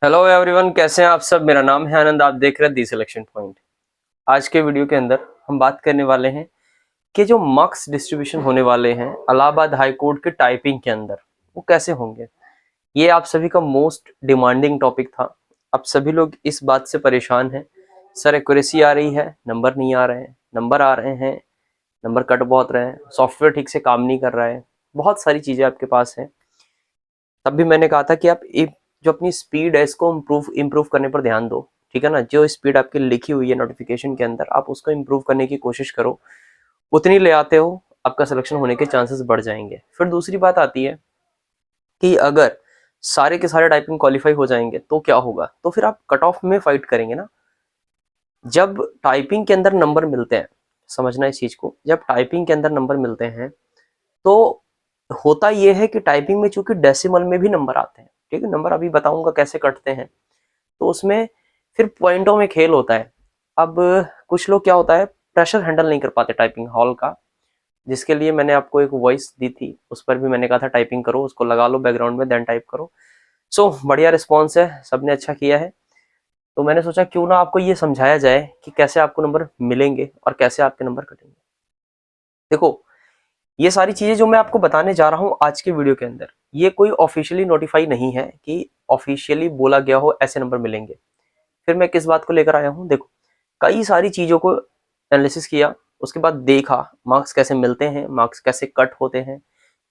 Hello everyone, कैसे हैं आप सब। मेरा नाम है आनंद, आप देख रहे हैं दी सिलेक्शन पॉइंट। आज के वीडियो के अंदर हम बात करने वाले हैं कि जो मार्क्स डिस्ट्रीब्यूशन होने वाले हैं इलाहाबाद हाई कोर्ट के टाइपिंग के अंदर, वो कैसे होंगे। ये आप सभी का मोस्ट डिमांडिंग टॉपिक था। आप सभी लोग इस बात से परेशान हैं, सर एक्यूरेसी आ रही है, नंबर नहीं आ रहे हैं, नंबर आ रहे हैं, नंबर कट बहुत रहे हैं, सॉफ्टवेयर ठीक से काम नहीं कर रहा है, बहुत सारी चीज़ें आपके पास हैं। तब भी मैंने कहा था कि आप जो अपनी स्पीड है इसको इम्प्रूव करने पर ध्यान दो, ठीक है ना। जो स्पीड आपकी लिखी हुई है नोटिफिकेशन के अंदर, आप उसको इम्प्रूव करने की कोशिश करो। उतनी ले आते हो, आपका सिलेक्शन होने के चांसेस बढ़ जाएंगे। फिर दूसरी बात आती है कि अगर सारे के सारे टाइपिंग क्वालिफाई हो जाएंगे तो क्या होगा, तो फिर आप कट ऑफ में फाइट करेंगे ना। जब टाइपिंग के अंदर नंबर मिलते हैं, समझना इस चीज को, जब टाइपिंग के अंदर नंबर मिलते हैं तो होता यह है कि टाइपिंग में चूंकि डेसिमल में भी नंबर आते हैं, ठीक है, नंबर अभी बताऊंगा कैसे कटते हैं, तो उसमें फिर पॉइंटों में खेल होता है। अब कुछ लोग क्या होता है, प्रेशर हैंडल नहीं कर पाते टाइपिंग हॉल का, जिसके लिए मैंने आपको एक वॉइस दी थी, उस पर भी मैंने कहा था टाइपिंग करो, उसको लगा लो बैकग्राउंड में, देन टाइप करो। सो बढ़िया रिस्पॉन्स है, सबने अच्छा किया है। तो मैंने सोचा क्यों ना आपको ये समझाया जाए कि कैसे आपको नंबर मिलेंगे और कैसे आपके नंबर कटेंगे। देखो, ये सारी चीजें जो मैं आपको बताने जा रहा हूं आज के वीडियो के अंदर, ये कोई ऑफिशियली नोटिफाई नहीं है कि ऑफिशियली बोला गया हो ऐसे नंबर मिलेंगे। फिर मैं किस बात को लेकर आया हूं, देखो, कई सारी चीजों को एनालिसिस किया, उसके बाद देखा मार्क्स कैसे मिलते हैं, मार्क्स कैसे कट होते हैं,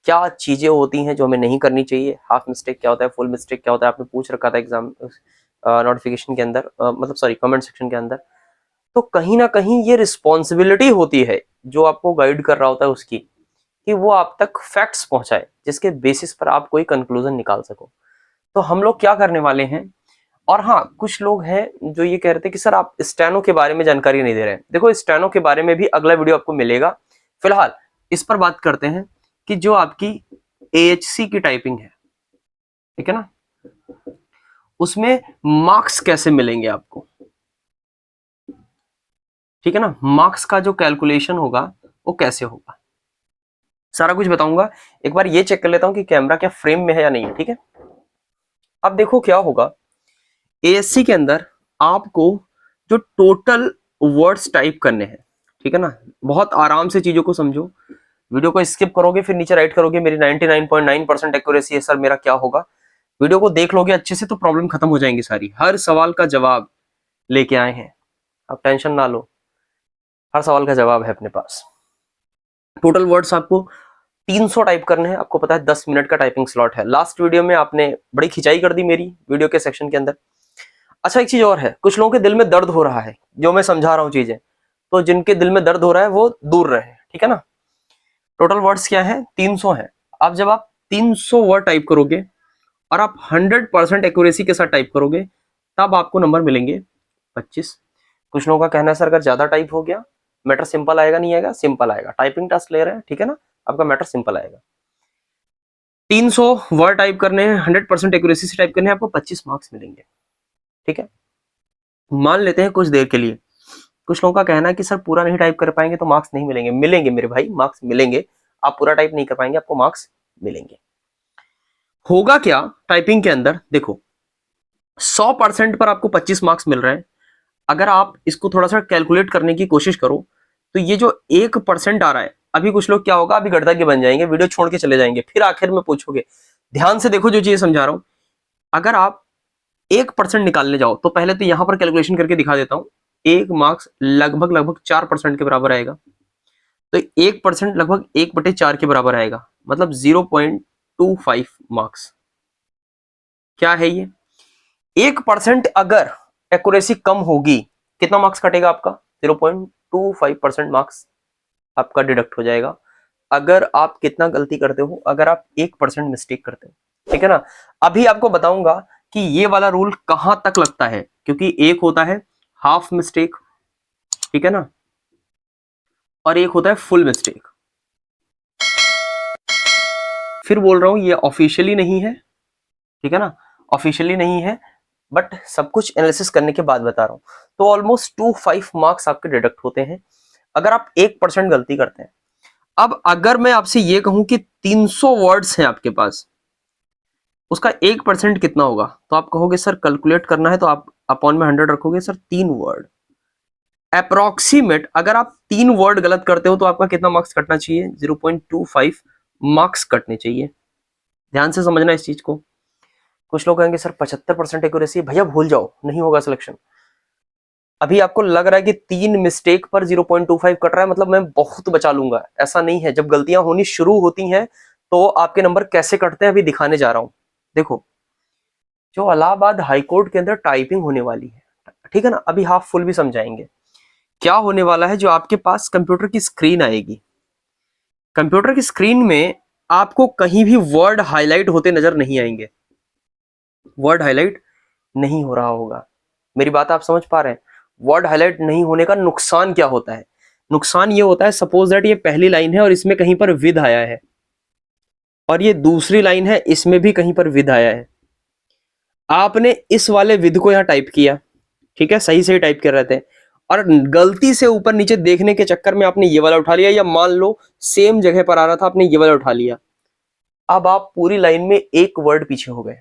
क्या चीजें होती हैं जो हमें नहीं करनी चाहिए, हाफ मिस्टेक क्या होता है, फुल मिस्टेक क्या होता है, आपने पूछ रखा था एग्जाम नोटिफिकेशन के अंदर, मतलब सॉरी कमेंट सेक्शन के अंदर। तो कहीं ना कहीं ये रिस्पॉन्सिबिलिटी होती है जो आपको गाइड कर रहा होता है उसकी, कि वो आप तक फैक्ट्स पहुंचाए जिसके बेसिस पर आप कोई कंक्लूजन निकाल सको। तो हम लोग क्या करने वाले हैं। और हाँ, कुछ लोग हैं जो ये कह रहे थे कि सर आप स्टेनो के बारे में जानकारी नहीं दे रहे हैं। देखो, स्टेनो के बारे में भी अगला वीडियो आपको मिलेगा। फिलहाल इस पर बात करते हैं कि जो आपकी एएचसी की टाइपिंग है, ठीक है ना, उसमें मार्क्स कैसे मिलेंगे आपको, ठीक है ना। मार्क्स का जो कैलकुलेशन होगा वो कैसे होगा, सारा कुछ बताऊंगा। एक बार ये चेक कर लेता हूं कि कैमरा क्या फ्रेम में है या नहीं है, ठीक है। अब देखो क्या होगा, एएससी के अंदर आपको जो टोटल वर्ड्स टाइप करने हैं, ठीक है ना, बहुत आराम से चीजों को समझो। वीडियो को स्किप करोगे फिर नीचे राइट करोगे मेरी 99.9% एक्यूरेसी है सर, मेरा क्या होगा। वीडियो को देख लोगे अच्छे से तो प्रॉब्लम खत्म हो जाएंगी सारी। हर सवाल का जवाब लेके आए हैं, आप टेंशन ना लो, हर सवाल का जवाब है अपने पास। टोटल वर्ड्स आपको 300 टाइप करने हैं। आपको पता है 10 मिनट का टाइपिंग स्लॉट है। लास्ट वीडियो में आपने बड़ी खिंचाई कर दी मेरी वीडियो के सेक्शन के अंदर। अच्छा, एक चीज और है, कुछ लोगों के दिल में दर्द हो रहा है जो मैं समझा रहा हूं चीजें, तो जिनके दिल में दर्द हो रहा है वो दूर रहे, ठीक है ना। टोटल वर्ड्स क्या है, 300 है। अब जब आप 300 वर्ड टाइप करोगे और आप 100% एक्यूरेसी के साथ टाइप करोगे, तब आपको नंबर मिलेंगे 25। कुछ लोगों का कहना है सर अगर ज्यादा टाइप हो गया मैटर सिंपल आएगा, नहीं आएगा, सिंपल आएगा। टाइपिंग टेस्ट ले रहे हैं, ठीक है ना, आपका मैटर सिंपल आएगा। 300 वर्ड टाइप करने हैं, 100% एक्यूरेसी से टाइप करने हैं, आपको 25 मार्क्स मिलेंगे, ठीक है। मान लेते हैं कुछ देर के लिए, कुछ लोगों का कहना है कि सर पूरा नहीं टाइप कर पाएंगे तो मार्क्स नहीं मिलेंगे। मिलेंगे मेरे भाई, मार्क्स मिलेंगे। आप पूरा टाइप नहीं कर पाएंगे, आपको मार्क्स मिलेंगे। होगा क्या टाइपिंग के अंदर, देखो, 100% पर आपको 25 मार्क्स मिल रहे हैं। अगर आप इसको थोड़ा सा कैलकुलेट करने की कोशिश करो तो ये जो 1% आ रहा है, अभी कुछ लोग क्या होगा, अभी गड़दा के बन जाएंगे, वीडियो छोड़ के चले जाएंगे, फिर आखिर में पूछोगे। ध्यान से देखो जो चीज समझा रहा हूं। अगर आप 1% निकालने जाओ तो पहले तो यहां पर कैलकुलेशन करके दिखा देता हूं, एक मार्क्स लगभग लगभग 4% के बराबर आएगा। तो 1% लगभग 1/4 के बराबर आएगा, मतलब 0.25 मार्क्स। क्या है ये, 1% अगर एक्यूरेसी कम होगी, कितना मार्क्स कटेगा आपका, 0.25% मार्क्स आपका डिडक्ट हो जाएगा। अगर आप कितना गलती करते हो, अगर आप 1% मिस्टेक करते हो, ठीक है ना। अभी आपको बताऊंगा कि ये वाला रूल कहां तक लगता है, क्योंकि एक होता है हाफ मिस्टेक, ठीक है ना, और एक होता है फुल मिस्टेक। फिर बोल रहा हूं ये ऑफिशियली नहीं है, ठीक है ना, ऑफिशियली नहीं है, बट सब कुछ एनालिसिस करने के बाद बता रहा हूं। तो ऑलमोस्ट 25 मार्क्स आपके डिडक्ट होते हैं अगर आप 1% गलती करते हैं। अब अगर मैं आपसे ये कहूं कि 300 वर्ड्स हैं आपके पास, उसका 1% कितना होगा? तो आप कहोगे सर कैलकुलेट करना है तो आप अपॉन में 100 रखोगे। सर 3 वर्ड अप्रोक्सीमेट, अगर आप 3 वर्ड गलत करते हो तो आपका कितना मार्क्स कटना चाहिए? 0.25 मार्क्स कटने चाहिए। ध्यान से समझना इस चीज को। कुछ लोग कहेंगे सर 75% एक्यूरेसी, भैया भूल जाओ, नहीं होगा सिलेक्शन। अभी आपको लग रहा है कि 3 मिस्टेक पर 0.25 कट रहा है मतलब मैं बहुत बचा लूंगा, ऐसा नहीं है। जब गलतियां होनी शुरू होती हैं तो आपके नंबर कैसे कटते हैं अभी दिखाने जा रहा हूं। देखो, जो इलाहाबाद हाईकोर्ट के अंदर टाइपिंग होने वाली है, ठीक है ना, अभी हाफ फुल भी समझाएंगे। क्या होने वाला है, जो आपके पास कंप्यूटर की स्क्रीन आएगी, कंप्यूटर की स्क्रीन में आपको कहीं भी वर्ड हाईलाइट होते नजर नहीं आएंगे। वर्ड हाईलाइट नहीं हो रहा होगा। मेरी बात आप समझ पा रहे हैं? वर्ड हाईलाइट नहीं होने का नुकसान क्या होता है? नुकसान ये होता है, सपोज दैट ये पहली लाइन है और इसमें कहीं पर विद आया है, और ये दूसरी लाइन है, इसमें भी कहीं पर विद आया है। आपने इस वाले विद को यहां टाइप किया, ठीक है, सही सही टाइप कर रहे थे, और गलती से ऊपर नीचे देखने के चक्कर में आपने ये वाला उठा लिया, या मान लो सेम जगह पर आ रहा था, आपने ये वाला उठा लिया। अब आप पूरी लाइन में एक वर्ड पीछे हो गए।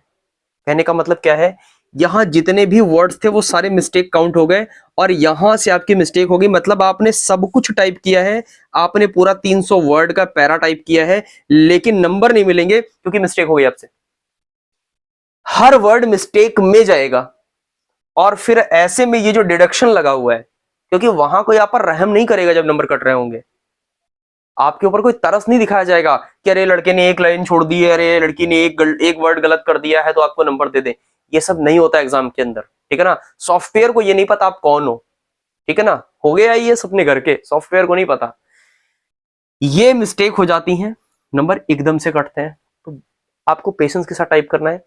कहने का मतलब क्या है, यहां जितने भी वर्ड्स थे वो सारे मिस्टेक काउंट हो गए, और यहां से आपकी मिस्टेक होगी। मतलब आपने सब कुछ टाइप किया है, आपने पूरा 300 वर्ड का पैरा टाइप किया है, लेकिन नंबर नहीं मिलेंगे क्योंकि मिस्टेक हो गई आपसे। हर वर्ड मिस्टेक में जाएगा, और फिर ऐसे में ये जो डिडक्शन लगा हुआ है, क्योंकि वहां कोई आप पर रहम नहीं करेगा जब नंबर कट रहे होंगे। आपके ऊपर कोई तरस नहीं दिखाया जाएगा कि अरे लड़के ने एक लाइन छोड़ दी है, अरे लड़की ने एक वर्ड गलत कर दिया है तो आपको नंबर दे दे। ये सब नहीं होता एग्जाम के अंदर, ठीक है ना। सॉफ्टवेयर को ये नहीं पता आप कौन हो, ठीक है ना, हो गया ये सपने घर के, सॉफ्टवेयर को नहीं पता। ये मिस्टेक हो जाती है, नंबर एकदम से कटते हैं। तो आपको पेशेंस के साथ टाइप करना है।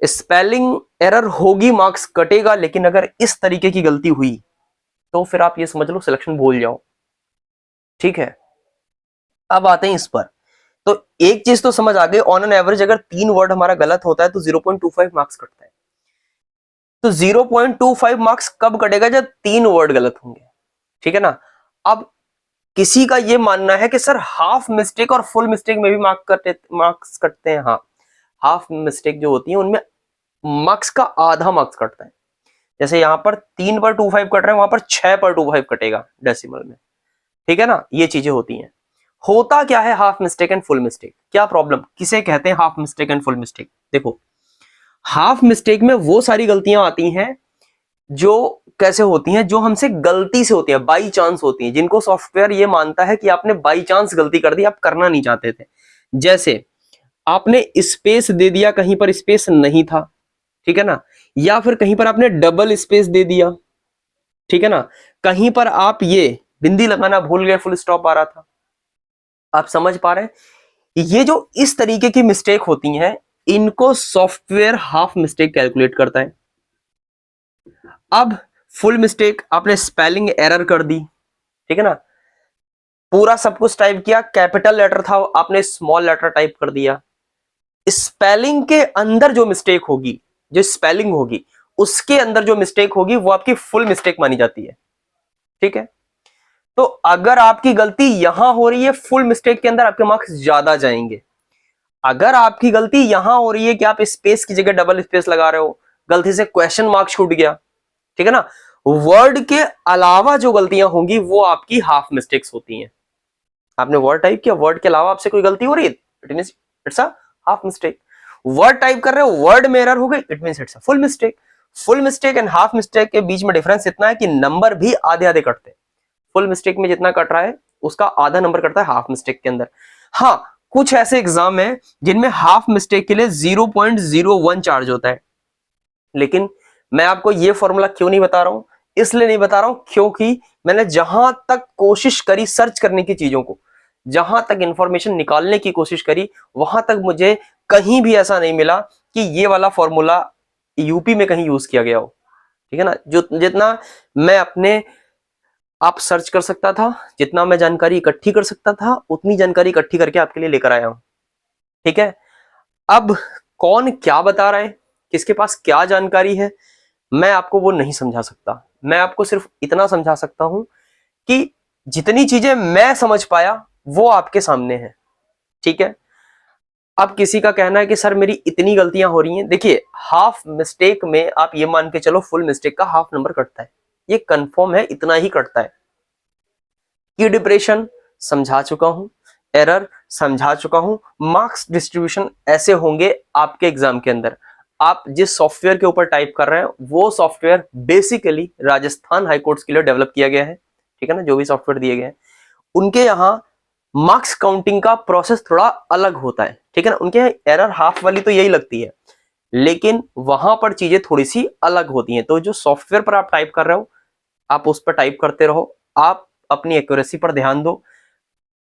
स्पेलिंग एरर होगी, मार्क्स कटेगा, लेकिन अगर इस तरीके की गलती हुई तो फिर आप ये समझ लो सिलेक्शन भूल जाओ, ठीक है। अब आते हैं इस पर। तो एक चीज तो समझ आ गई, ऑन एन एवरेज अगर 3 वर्ड हमारा गलत होता है तो 0.25 मार्क्स कटता है। तो 0.25 मार्क्स कब कटेगा? जब 3 वर्ड गलत होंगे, ठीक है ना। अब किसी का ये मानना है कि सर हाफ मिस्टेक और फुल मिस्टेक में भी मार्क्स कटते हैं। हाँ, हाफ मिस्टेक जो होती है उनमें मार्क्स का आधा मार्क्स कटता है। जैसे यहां पर 3 पर 25 कट रहे हैं, वहां पर 6 पर 25 कटेगा डेसिमल में, ठीक है ना। ये चीजें होती हैं। होता क्या है half mistake and full mistake, क्या प्रॉब्लम, किसे कहते हैं half mistake and full mistake? देखो, हाफ मिस्टेक में वो सारी गलतियां आती हैं जो कैसे होती हैं, जो हमसे गलती से होती है, बाई चांस होती हैं, जिनको सॉफ्टवेयर ये मानता है कि आपने बाई चांस गलती कर दी, आप करना नहीं चाहते थे। जैसे आपने स्पेस दे दिया, कहीं पर स्पेस नहीं था, ठीक है ना, या फिर कहीं पर आपने डबल स्पेस दे दिया, ठीक है ना, कहीं पर आप ये बिंदी लगाना भूल गए, फुल स्टॉप आ रहा था। आप समझ पा रहे हैं? ये जो इस तरीके की मिस्टेक होती हैं, इनको सॉफ्टवेयर हाफ मिस्टेक कैलकुलेट करता है। अब फुल मिस्टेक, आपने स्पेलिंग एरर कर दी, ठीक है ना, पूरा सब कुछ टाइप किया, कैपिटल लेटर था आपने स्मॉल लेटर टाइप कर दिया। स्पेलिंग के अंदर जो मिस्टेक होगी, जो स्पेलिंग होगी उसके अंदर जो मिस्टेक होगी वो आपकी फुल मिस्टेक मानी जाती है, ठीक है। तो अगर आपकी गलती यहां हो रही है, फुल मिस्टेक के अंदर आपके मार्क्स ज्यादा जाएंगे। अगर आपकी गलती यहां हो रही है कि आप स्पेस की जगह डबल स्पेस लगा रहे हो, गलती से क्वेश्चन मार्क छूट गया, ठीक है ना, वर्ड के अलावा जो गलतियां होंगी वो आपकी हाफ मिस्टेक्स होती हैं। आपने वर्ड टाइप किया, वर्ड के अलावा आपसे कोई गलती हो रही है, it means it's a half mistake. Word type कर रहे हो, वर्ड में एरर हो गई, it means it's a full mistake. Full mistake and half mistake के बीच में डिफरेंस इतना है कि नंबर भी आधे आधे कटते हैं। फुल मिस्टेक में जितना कट रहा है उसका आधा नंबर कटता है हाफ मिस्टेक के अंदर। हाँ, कुछ ऐसे एग्जाम है जिनमें हाफ मिस्टेक के लिए 0.01 चार्ज होता है, लेकिन मैं आपको ये फॉर्मूला क्यों नहीं बता रहा हूं, इसलिए नहीं बता रहा हूं क्योंकि मैंने जहां तक कोशिश करी सर्च करने की चीजों को, जहां तक इंफॉर्मेशन निकालने की कोशिश करी, वहां तक मुझे कहीं भी ऐसा नहीं मिला कि ये वाला फॉर्मूला यूपी में कहीं यूज किया गया हो, ठीक है ना। जो जितना मैं अपने आप सर्च कर सकता था, जितना मैं जानकारी इकट्ठी कर सकता था, उतनी जानकारी इकट्ठी करके आपके लिए लेकर आया हूं, ठीक है। अब कौन क्या बता रहा है, किसके पास क्या जानकारी है, मैं आपको वो नहीं समझा सकता। मैं आपको सिर्फ इतना समझा सकता हूं कि जितनी चीजें मैं समझ पाया वो आपके सामने है, ठीक है। अब किसी का कहना है कि सर मेरी इतनी गलतियां हो रही हैं। देखिए, हाफ मिस्टेक में आप ये मान के चलो फुल मिस्टेक का हाफ नंबर कटता है, ये कंफर्म है, इतना ही कटता है। की डिप्रेशन समझा चुका हूं, एरर समझा चुका हूं, मार्क्स डिस्ट्रीब्यूशन ऐसे होंगे आपके एग्जाम के अंदर। आप जिस सॉफ्टवेयर के ऊपर टाइप कर रहे हैं वो सॉफ्टवेयर बेसिकली राजस्थान हाईकोर्ट्स के लिए डेवलप किया गया है, ठीक है ना। जो भी सॉफ्टवेयर दिए गए हैं उनके यहाँ मार्क्स काउंटिंग का प्रोसेस थोड़ा अलग होता है, ठीक है ना। उनके एरर हाफ वाली तो यही लगती है, लेकिन वहां पर चीजें थोड़ी सी अलग होती हैं। तो जो सॉफ्टवेयर पर आप टाइप कर रहे हो आप उस पर टाइप करते रहो, आप अपनी एक्यूरेसी पर ध्यान दो।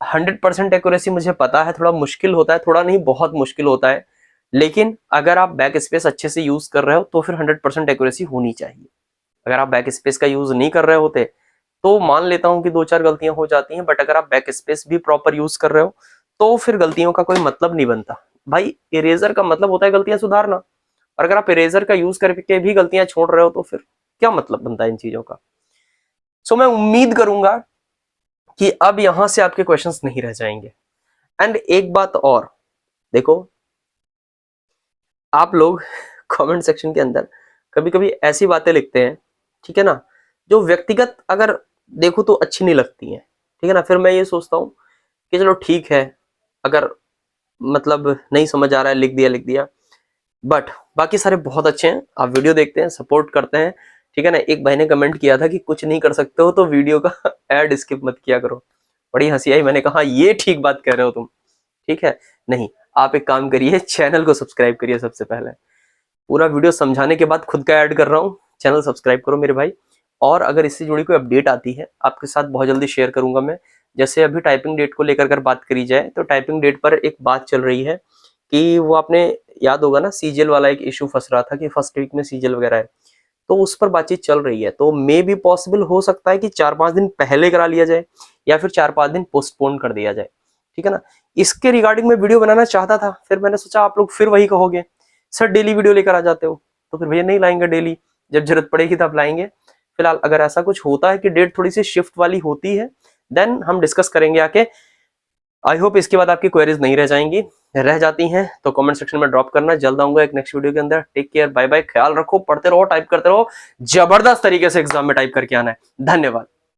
100% एक्यूरेसी मुझे पता है थोड़ा मुश्किल होता है, थोड़ा नहीं बहुत मुश्किल होता है, लेकिन अगर आप बैक स्पेस अच्छे से यूज कर रहे हो तो फिर 100% एक्यूरेसी होनी चाहिए। अगर आप बैक स्पेस का यूज नहीं कर रहे होते तो मान लेता हूं कि 2-4 गलतियां हो जाती हैं, बट अगर आप बैक स्पेस भी प्रॉपर यूज कर रहे हो तो फिर गलतियों का कोई मतलब नहीं बनता। भाई इरेजर का मतलब होता है गलतियां सुधारना, और अगर आप इरेजर का यूज करके भी गलतियां छोड़ रहे हो तो फिर क्या मतलब बनता है इन चीजों का। सो मैं उम्मीद करूंगा कि अब यहां से आपके क्वेश्चंस नहीं रह जाएंगे। एंड एक बात और देखो, आप लोग कमेंट सेक्शन के अंदर कभी कभी ऐसी बातें लिखते हैं, ठीक है ना, जो व्यक्तिगत अगर देखो तो अच्छी नहीं लगती हैं, ठीक है ना। फिर मैं ये सोचता हूँ कि चलो ठीक है, अगर मतलब नहीं समझ आ रहा है लिख दिया, बट बाकी सारे बहुत अच्छे हैं। आप वीडियो देखते हैं, सपोर्ट करते हैं, ठीक है ना। एक भाई ने कमेंट किया था कि कुछ नहीं कर सकते हो तो वीडियो का एड स्किप मत किया करो, बड़ी हंसी आई। मैंने कहा ये ठीक बात कह रहे हो तुम, ठीक है। नहीं, आप एक काम करिए, चैनल को सब्सक्राइब करिए सबसे पहले। पूरा वीडियो समझाने के बाद खुद का ऐड कर रहा हूँ, चैनल सब्सक्राइब करो मेरे भाई। और अगर इससे जुड़ी कोई अपडेट आती है आपके साथ बहुत जल्दी शेयर करूंगा मैं। जैसे अभी टाइपिंग डेट को लेकर बात करी जाए तो टाइपिंग डेट पर एक बात चल रही है कि वो आपने याद होगा ना, सीजीएल वाला एक इशू फंस रहा था कि फर्स्ट वीक में सीजीएल वगैरह है, तो उस पर बातचीत चल रही है। तो मे भी पॉसिबल हो सकता है कि 4-5 दिन पहले करा लिया जाए या फिर 4-5 दिन पोस्टपोन कर दिया जाए, ठीक है ना। इसके रिगार्डिंग में वीडियो बनाना चाहता था, फिर मैंने सोचा आप लोग फिर वही कहोगे सर डेली वीडियो लेकर आ जाते हो, तो फिर भैया नहीं लाएंगे डेली, जब जरूरत पड़ेगी तब लाएंगे। फिलहाल अगर ऐसा कुछ होता है कि डेट थोड़ी सी शिफ्ट वाली होती है देन हम डिस्कस करेंगे आके। आई होप इसके बाद आपकी क्वेरीज नहीं रह जाएंगी, रह जाती हैं तो कमेंट सेक्शन में ड्रॉप करना। जल्द आऊंगा एक नेक्स्ट वीडियो के अंदर। टेक केयर, बाय बाय, ख्याल रखो, पढ़ते रहो, टाइप करते रहो, जबरदस्त तरीके से एग्जाम में टाइप करके आना है। धन्यवाद।